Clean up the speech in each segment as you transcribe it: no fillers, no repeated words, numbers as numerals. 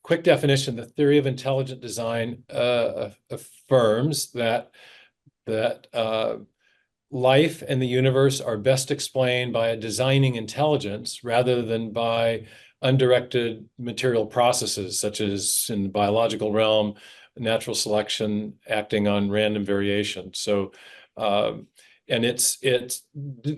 quick definition, the theory of intelligent design affirms that life and the universe are best explained by a designing intelligence rather than by undirected material processes, such as in the biological realm, natural selection acting on random variation. So, and it's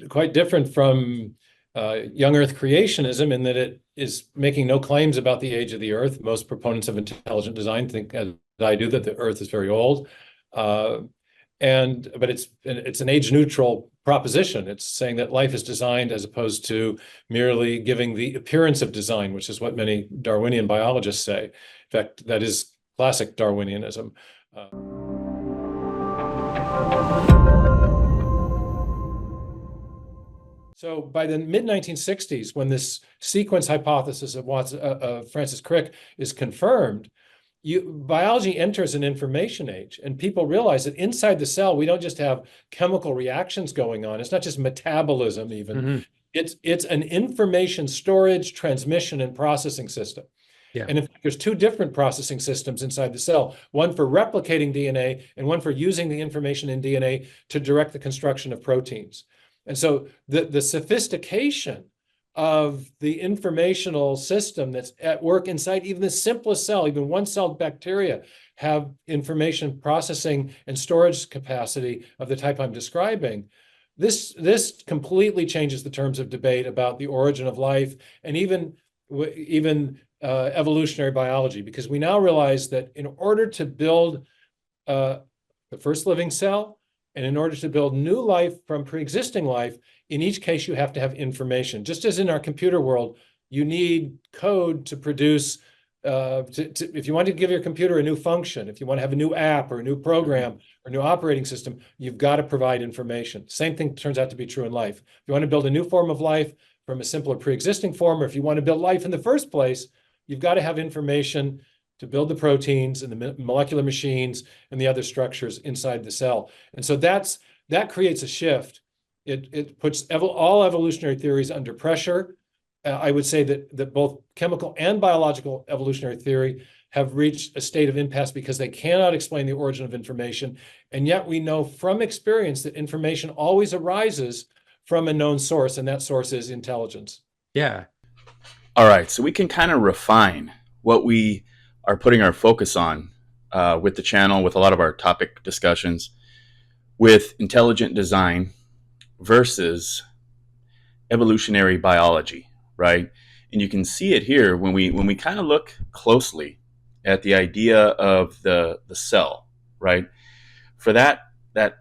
quite different from young Earth creationism in that it is making no claims about the age of the Earth. Most proponents of intelligent design think, as I do, that the Earth is very old. But it's an age neutral proposition. It's saying that life is designed as opposed to merely giving the appearance of design, which is what many Darwinian biologists say. In fact, that is classic Darwinianism. So by the mid-1960s, when this sequence hypothesis of Francis Crick is confirmed, biology enters an information age, and people realize that inside the cell, we don't just have chemical reactions going on. It's not just metabolism even. Mm-hmm. It's an information storage, transmission, and processing system. Yeah. And in fact, there's two different processing systems inside the cell, one for replicating DNA and one for using the information in DNA to direct the construction of proteins. And so the sophistication of the informational system that's at work inside even the simplest cell, even one-celled bacteria have information processing and storage capacity of the type I'm describing. This completely changes the terms of debate about the origin of life and even evolutionary biology, because we now realize that in order to build the first living cell, and in order to build new life from pre-existing life, in each case, you have to have information. Just as in our computer world, you need code to produce, if you want to give your computer a new function, if you want to have a new app or a new program or a new operating system, you've got to provide information. Same thing turns out to be true in life. If you want to build a new form of life from a simpler pre-existing form, or if you want to build life in the first place, you've got to have information to build the proteins and the molecular machines and the other structures inside the cell. And so that creates a shift. It puts all evolutionary theories under pressure. I would say that both chemical and biological evolutionary theory have reached a state of impasse because they cannot explain the origin of information. And yet we know from experience that information always arises from a known source, and that source is intelligence. Yeah. All right. So we can kind of refine what we are putting our focus on with the channel, with a lot of our topic discussions, with intelligent design versus evolutionary biology, right? And you can see it here when we kind of look closely at the idea of the cell, right? For that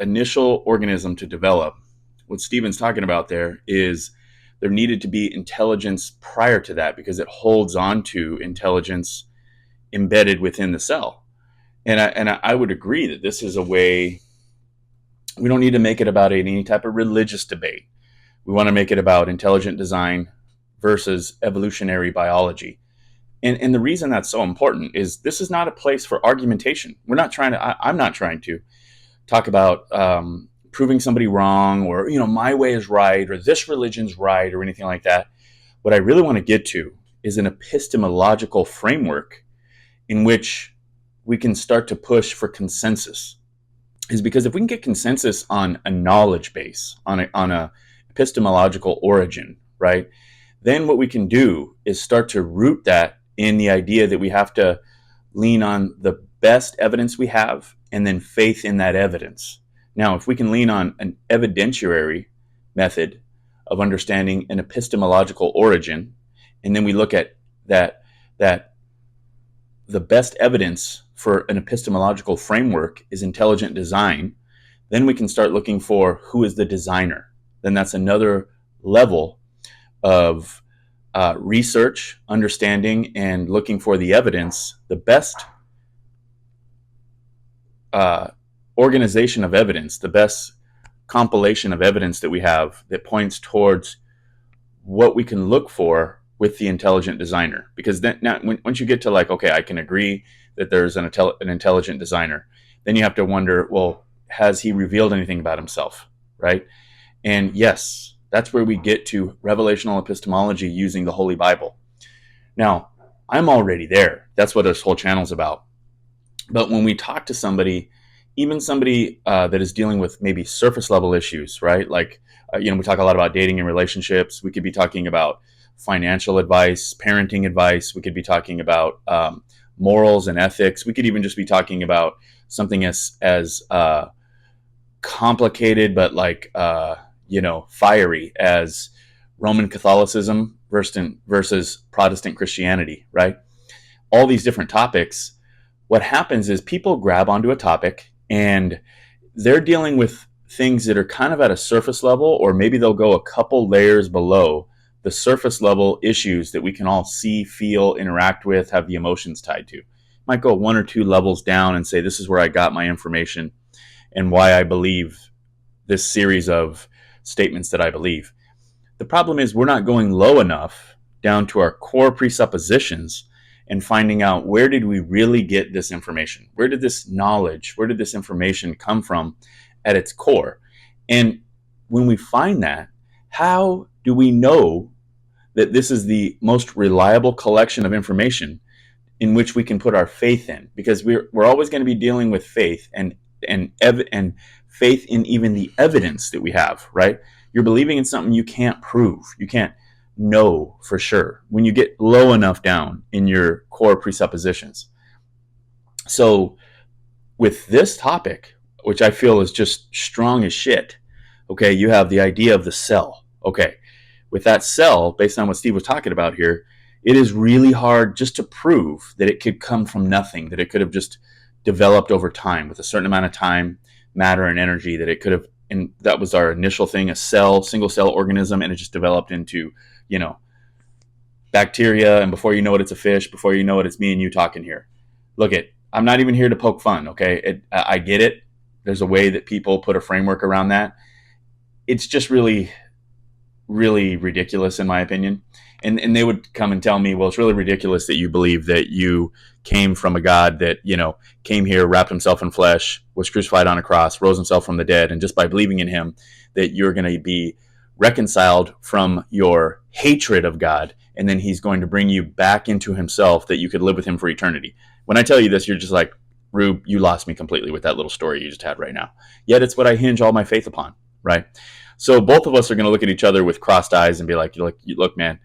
initial organism to develop, what Stephen's talking about there is there needed to be intelligence prior to that, because it holds on to intelligence embedded within the cell. And I would agree that this is a way, we don't need to make it about any type of religious debate. We want to make it about intelligent design versus evolutionary biology. And the reason that's so important is this is not a place for argumentation. I'm not trying to talk about proving somebody wrong, or, my way is right, or this religion's right, or anything like that. What I really want to get to is an epistemological framework in which we can start to push for consensus. Is because if we can get consensus on a knowledge base, on a epistemological origin, right, then what we can do is start to root that in the idea that we have to lean on the best evidence we have and then faith in that evidence. Now, if we can lean on an evidentiary method of understanding an epistemological origin, and then we look at that the best evidence for an epistemological framework is intelligent design, then we can start looking for who is the designer. Then that's another level of research, understanding, and looking for the evidence, the best organization of evidence, the best compilation of evidence that we have that points towards what we can look for with the intelligent designer. Because then, once you get to okay, I can agree that there's an intelligent designer, then you have to wonder, well, has he revealed anything about himself, right? And yes, that's where we get to revelational epistemology using the Holy Bible. Now, I'm already there. That's what this whole channel is about. But when we talk to somebody, even somebody that is dealing with maybe surface level issues, right? Like, we talk a lot about dating and relationships. We could be talking about financial advice, parenting advice. We could be talking about morals and ethics. We could even just be talking about something as complicated, but fiery as Roman Catholicism versus Protestant Christianity, right? All these different topics. What happens is people grab onto a topic and they're dealing with things that are kind of at a surface level, or maybe they'll go a couple layers below the surface level issues that we can all see, feel, interact with, have the emotions tied to. Might go one or two levels down and say, this is where I got my information and why I believe this series of statements that I believe. The problem is we're not going low enough down to our core presuppositions and finding out, where did we really get this information? Where did this knowledge, where did this information come from at its core? And when we find that, how do we know that this is the most reliable collection of information in which we can put our faith in? Because we're always going to be dealing with faith and faith in even the evidence that we have, right? You're believing in something you can't prove. You can't know for sure when you get low enough down in your core presuppositions. So with this topic, which I feel is just strong as shit, okay, you have the idea of the cell. Okay, with that cell, based on what Steve was talking about here, it is really hard just to prove that it could come from nothing, that it could have just developed over time with a certain amount of time, matter, and energy, that it could have, and that was our initial thing, a cell, single cell organism, and it just developed into, bacteria, and before you know it, it's a fish. Before you know it, it's me and you talking here. Look, I'm not even here to poke fun, okay? I get it. There's a way that people put a framework around that. It's just really, really ridiculous, in my opinion. And they would come and tell me, well, it's really ridiculous that you believe that you came from a God that, came here, wrapped himself in flesh, was crucified on a cross, rose himself from the dead, and just by believing in him, that you're going to be reconciled from your hatred of God, and then he's going to bring you back into himself, that you could live with him for eternity. When I tell you this, you're just like, Rube, you lost me completely with that little story you just had right now. Yet it's what I hinge all my faith upon, right? So both of us are going to look at each other with crossed eyes and be like, look, man,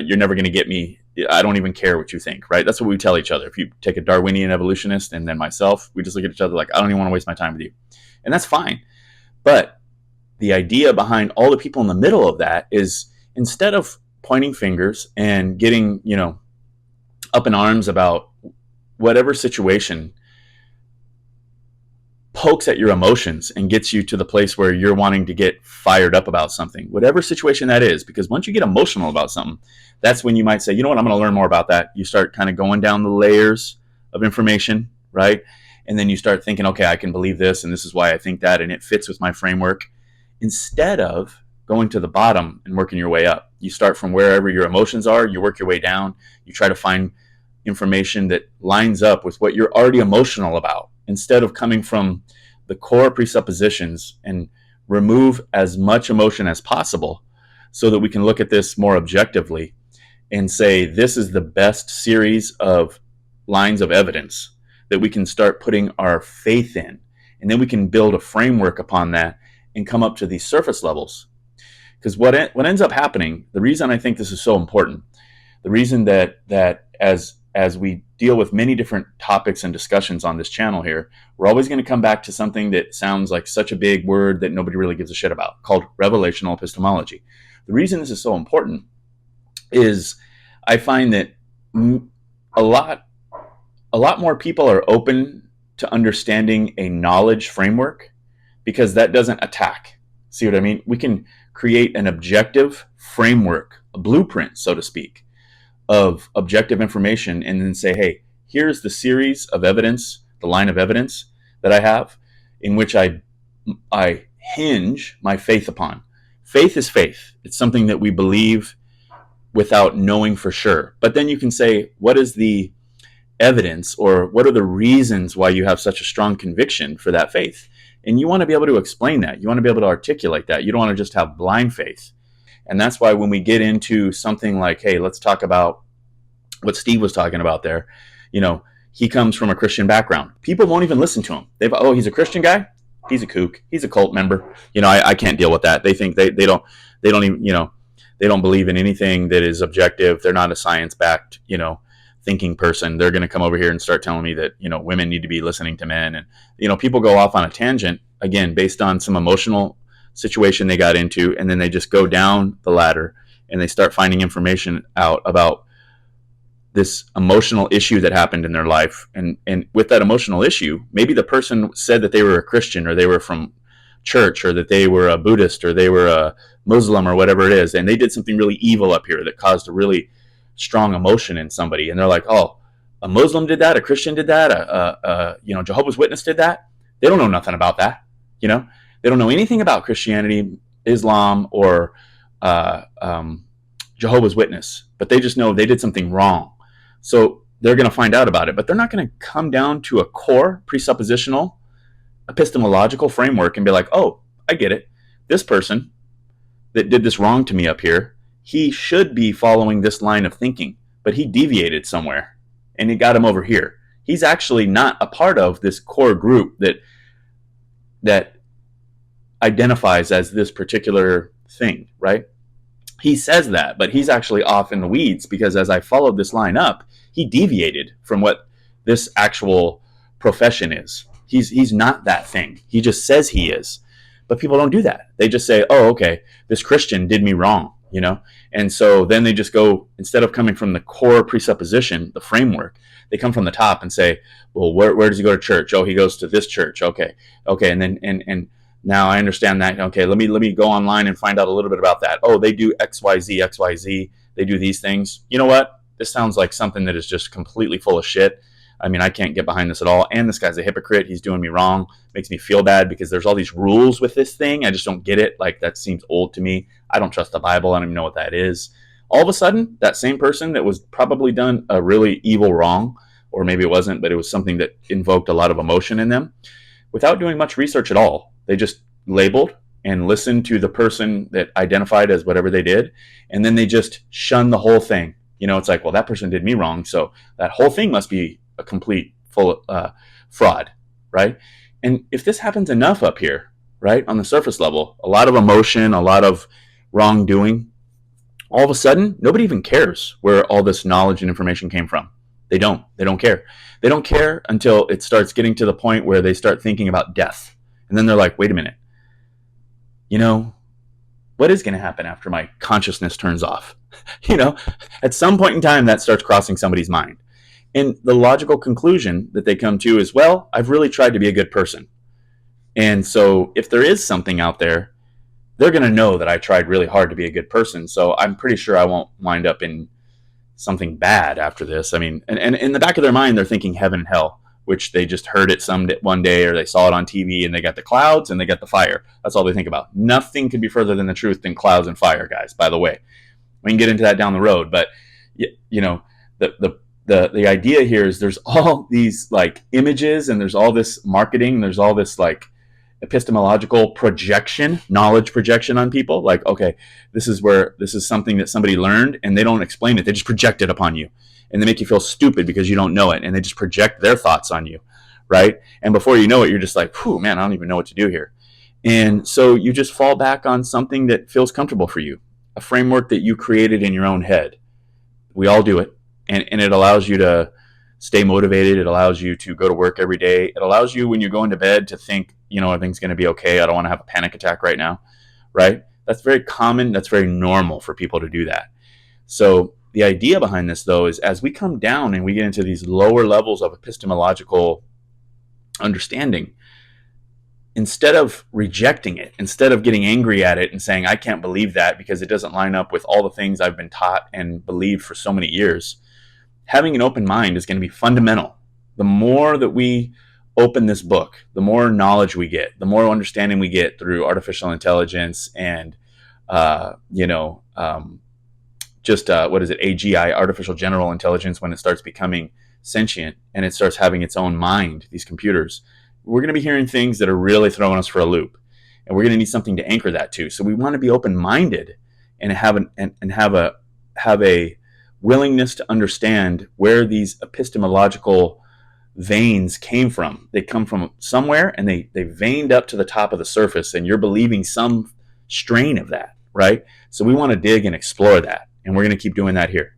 you're never going to get me. I don't even care what you think, right? That's what we tell each other. If you take a Darwinian evolutionist and then myself, we just look at each other like, I don't even want to waste my time with you. And that's fine. But the idea behind all the people in the middle of that is, instead of pointing fingers and getting, up in arms about whatever situation pokes at your emotions and gets you to the place where you're wanting to get fired up about something, whatever situation that is, because once you get emotional about something, that's when you might say, you know what, I'm going to learn more about that. You start kind of going down the layers of information, right? And then you start thinking, okay, I can believe this, and this is why I think that, and it fits with my framework. Instead of going to the bottom and working your way up, you start from wherever your emotions are, you work your way down, you try to find information that lines up with what you're already emotional about, instead of coming from the core presuppositions, and remove as much emotion as possible so that we can look at this more objectively and say, this is the best series of lines of evidence that we can start putting our faith in. And then we can build a framework upon that and come up to these surface levels. Because what ends up happening, the reason I think this is so important, the reason that as we deal with many different topics and discussions on this channel here, we're always going to come back to something that sounds like such a big word that nobody really gives a shit about, called revelational epistemology. The reason this is so important is I find that a lot more people are open to understanding a knowledge framework, because that doesn't attack. See what I mean? We can create an objective framework, a blueprint, so to speak, of objective information, and then say, hey, here's the series of evidence, the line of evidence that I have, in which I hinge my faith upon. Faith is faith. It's something that we believe without knowing for sure. But then you can say, what is the evidence, or what are the reasons why you have such a strong conviction for that faith? And you want to be able to explain that. You want to be able to articulate that. You don't want to just have blind faith. And that's why when we get into something like, hey, let's talk about what Steve was talking about there, you know, he comes from a Christian background. People won't even listen to him. Oh, he's a Christian guy. He's a kook. He's a cult member. You know, I can't deal with that. They think they don't even, you know, they don't believe in anything that is objective. They're not a science backed, you know, thinking person. They're going to come over here and start telling me that, you know, women need to be listening to men. And, you know, people go off on a tangent, again, based on some emotional situation they got into. And then they just go down the ladder and they start finding information out about this emotional issue that happened in their life. And with that emotional issue, maybe the person said that they were a Christian, or they were from church, or that they were a Buddhist, or they were a Muslim, or whatever it is. And they did something really evil up here that caused a really strong emotion in somebody. And they're like, oh, a Muslim did that, a Christian did that, you know, Jehovah's Witness did that. They don't know nothing about that. You know, they don't know anything about Christianity, Islam, or Jehovah's Witness, but they just know they did something wrong. So they're going to find out about it, but they're not going to come down to a core presuppositional epistemological framework and be like, oh, I get it. This person that did this wrong to me up here, he should be following this line of thinking, but he deviated somewhere and it got him over here. He's actually not a part of this core group that identifies as this particular thing, right? He says that, but he's actually off in the weeds, because as I followed this line up, he deviated from what this actual profession is. He's not that thing. He just says he is. But people don't do that. They just say, oh, okay, this Christian did me wrong, you know? And so then they just go, instead of coming from the core presupposition, the framework, they come from the top and say, well, where does he go to church? Oh, he goes to this church. Okay. And then, and now I understand that. Okay, let me go online and find out a little bit about that. Oh, they do XYZ. They do these things. You know what? This sounds like something that is just completely full of shit. I mean, I can't get behind this at all. And this guy's a hypocrite. He's doing me wrong. Makes me feel bad because there's all these rules with this thing. I just don't get it. Like, that seems old to me. I don't trust the Bible. I don't even know what that is. All of a sudden, that same person that was probably done a really evil wrong, or maybe it wasn't, but it was something that invoked a lot of emotion in them, without doing much research at all, they just labeled and listened to the person that identified as whatever they did, and then they just shun the whole thing. You know, it's like, well, that person did me wrong, so that whole thing must be a complete full fraud, right? And if this happens enough up here, right, on the surface level, a lot of emotion, a lot of wrongdoing, all of a sudden, nobody even cares where all this knowledge and information came from. They don't care. They don't care until it starts getting to the point where they start thinking about death. And then they're like, wait a minute, you know, what is going to happen after my consciousness turns off? You know, at some point in time, that starts crossing somebody's mind. And the logical conclusion that they come to is, well, I've really tried to be a good person. And so if there is something out there, they're going to know that I tried really hard to be a good person. So I'm pretty sure I won't wind up in something bad after this. I mean, and in the back of their mind, they're thinking heaven and hell, which they just heard it one day, or they saw it on TV, and they got the clouds and they got the fire. That's all they think about. Nothing could be further than the truth than clouds and fire, guys, by the way. We can get into that down the road, but you know, the idea here is there's all these like images, and there's all this marketing, there's all this like epistemological projection, knowledge projection on people. Like, okay, this is something that somebody learned, and they don't explain it. They just project it upon you. And they make you feel stupid because you don't know it, and they just project their thoughts on you, right? And before you know it, you're just like, whew, man, I don't even know what to do here. And so you just fall back on something that feels comfortable for you, a framework that you created in your own head. We all do it, and it allows you to stay motivated. It allows you to go to work every day. It allows you, when you're going to bed, to think, you know, everything's going to be okay. I don't want to have a panic attack right now, right? That's very common. That's very normal for people to do that. So the idea behind this, though, is as we come down and we get into these lower levels of epistemological understanding, instead of rejecting it, instead of getting angry at it and saying, I can't believe that because it doesn't line up with all the things I've been taught and believed for so many years, having an open mind is going to be fundamental. The more that we open this book, the more knowledge we get, the more understanding we get through artificial intelligence and, AGI, artificial general intelligence, when it starts becoming sentient and it starts having its own mind, these computers, we're going to be hearing things that are really throwing us for a loop, and we're going to need something to anchor that to. So we want to be open-minded and have a willingness to understand where these epistemological veins came from. They come from somewhere and they veined up to the top of the surface, and you're believing some strain of that, right? So we want to dig and explore that, and we're going to keep doing that here.